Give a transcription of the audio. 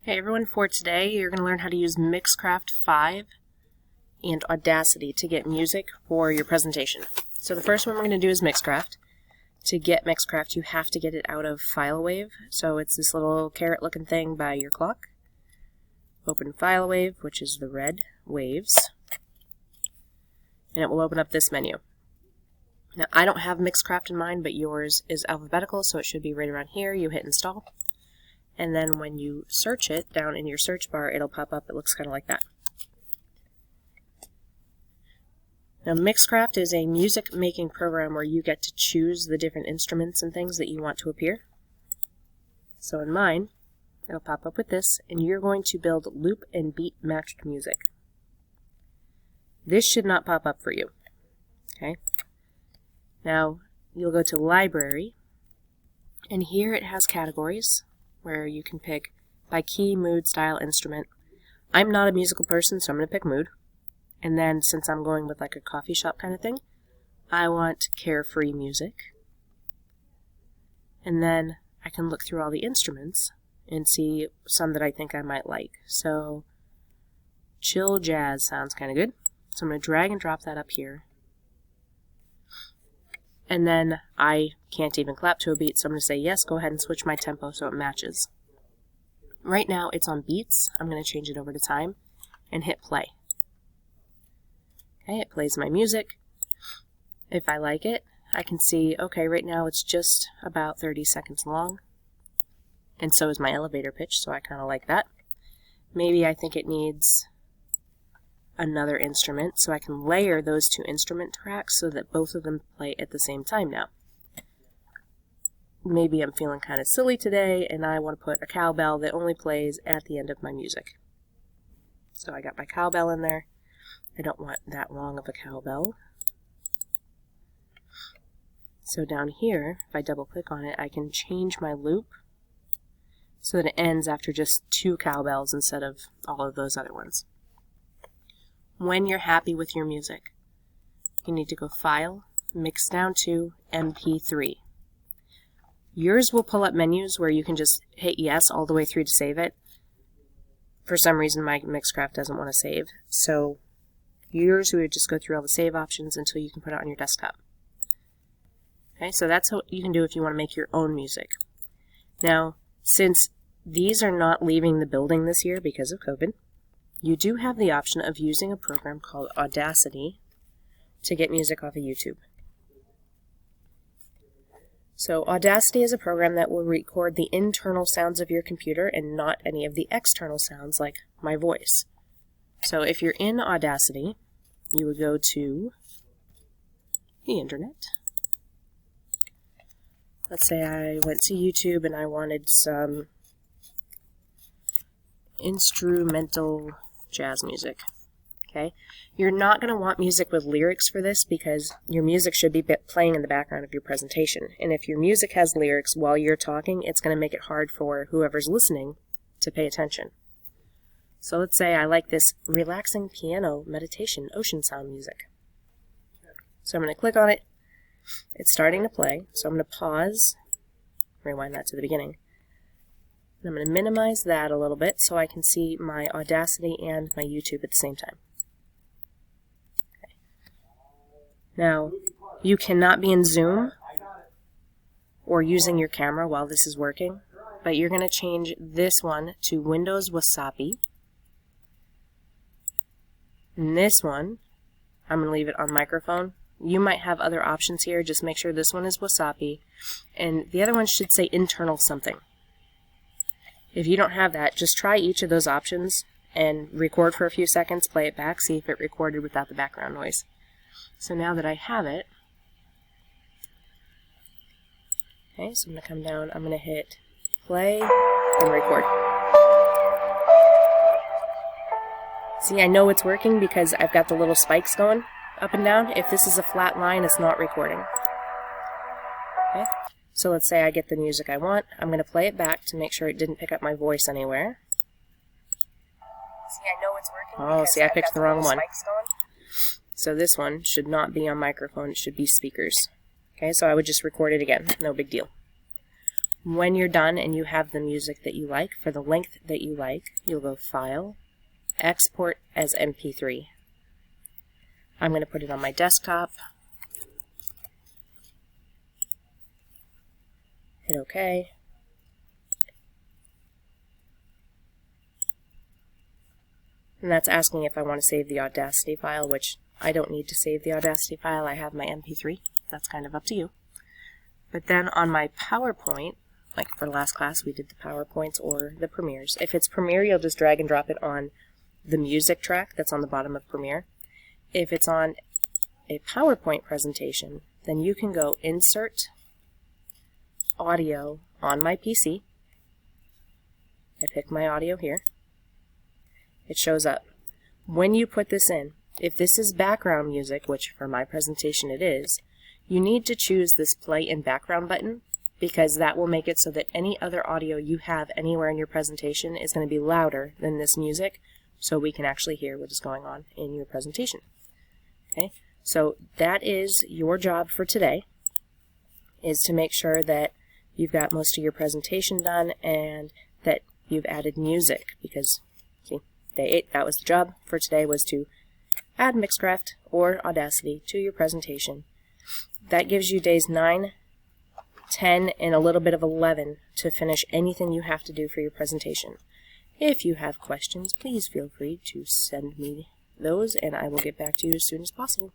Hey everyone, for today you're going to learn how to use Mixcraft 5 and Audacity to get music for your presentation. So the first one we're going to do is Mixcraft. To get Mixcraft you have to get it out of FileWave. So it's this little carrot looking thing by your clock. Open FileWave, which is the red waves, and it will open up this menu. Now I don't have Mixcraft in mind, but yours is alphabetical, so it should be right around here. You hit install. And then when you search it, down in your search bar, it'll pop up. It looks kind of like that. Now, Mixcraft is a music-making program where you get to choose the different instruments and things that you want to appear. So in mine, it'll pop up with this, and you're going to build loop and beat-matched music. This should not pop up for you. Okay? Now, you'll go to Library, and here it has categories where you can pick by key, mood, style, instrument. I'm not a musical person, so I'm going to pick mood. And then, since I'm going with like a coffee shop kind of thing, I want carefree music. And then I can look through all the instruments and see some that I think I might like. So, chill jazz sounds kind of good. So I'm going to drag and drop that up here. And then I can't even clap to a beat, so I'm going to say yes, go ahead and switch my tempo so it matches. Right now it's on beats. I'm going to change it over to time and hit play. Okay, it plays my music. If I like it, I can see, okay, right now it's just about 30 seconds long. And so is my elevator pitch, so I kind of like that. Maybe I think it needs another instrument, so I can layer those two instrument tracks so that both of them play at the same time now. Maybe I'm feeling kind of silly today and I want to put a cowbell that only plays at the end of my music. So I got my cowbell in there. I don't want that long of a cowbell. So down here, if I double click on it, I can change my loop so that it ends after just 2 cowbells instead of all of those other ones. When you're happy with your music, you need to go File, Mix down to MP3. Yours will pull up menus where you can just hit yes all the way through to save it. For some reason my Mixcraft doesn't want to save, so yours would just go through all the save options until you can put it on your desktop. Okay, so that's what you can do if you want to make your own music. Now, since these are not leaving the building this year because of COVID, you do have the option of using a program called Audacity to get music off of YouTube. So Audacity is a program that will record the internal sounds of your computer and not any of the external sounds like my voice. So if you're in Audacity, you would go to the internet. Let's say I went to YouTube and I wanted some instrumental jazz music. Okay, you're not going to want music with lyrics for this because your music should be playing in the background of your presentation. And if your music has lyrics while you're talking, it's going to make it hard for whoever's listening to pay attention. So let's say I like this relaxing piano meditation ocean sound music. So I'm going to click on it. It's starting to play. So I'm going to pause, rewind that to the beginning. And I'm going to minimize that a little bit so I can see my Audacity and my YouTube at the same time. Okay. Now, you cannot be in Zoom or using your camera while this is working, but you're going to change this one to Windows Wasabi. And this one, I'm going to leave it on microphone. You might have other options here. Just make sure this one is Wasabi. And the other one should say internal something. If you don't have that, just try each of those options and record for a few seconds, play it back, see if it recorded without the background noise. So now that I have it, okay, so I'm going to come down, I'm going to hit play and record. See, I know it's working because I've got the little spikes going up and down. If this is a flat line, it's not recording. Okay. So let's say I get the music I want. I'm going to play it back to make sure it didn't pick up my voice anywhere. See, I know it's working. Oh, see, I picked the wrong one. So this one should not be on microphone. It should be speakers. Okay, so I would just record it again. No big deal. When you're done and you have the music that you like, for the length that you like, you'll go File, Export as MP3. I'm going to put it on my desktop. Hit OK. And that's asking if I want to save the Audacity file, which I don't need to save the Audacity file. I have my MP3. That's kind of up to you. But then on my PowerPoint, like for last class, we did the PowerPoints or the Premieres. If it's Premiere, you'll just drag and drop it on the music track that's on the bottom of Premiere. If it's on a PowerPoint presentation, then you can go Insert, Audio on my PC. I pick my audio here. It shows up. When you put this in, if this is background music, which for my presentation it is, you need to choose this Play in Background button, because that will make it so that any other audio you have anywhere in your presentation is going to be louder than this music, so we can actually hear what is going on in your presentation. Okay, so that is your job for today, is to make sure that you've got most of your presentation done and that you've added music, because see, day 8, that was the job for today, was to add Mixcraft or Audacity to your presentation. That gives you days 9, 10, and a little bit of 11 to finish anything you have to do for your presentation. If you have questions, please feel free to send me those, and I will get back to you as soon as possible.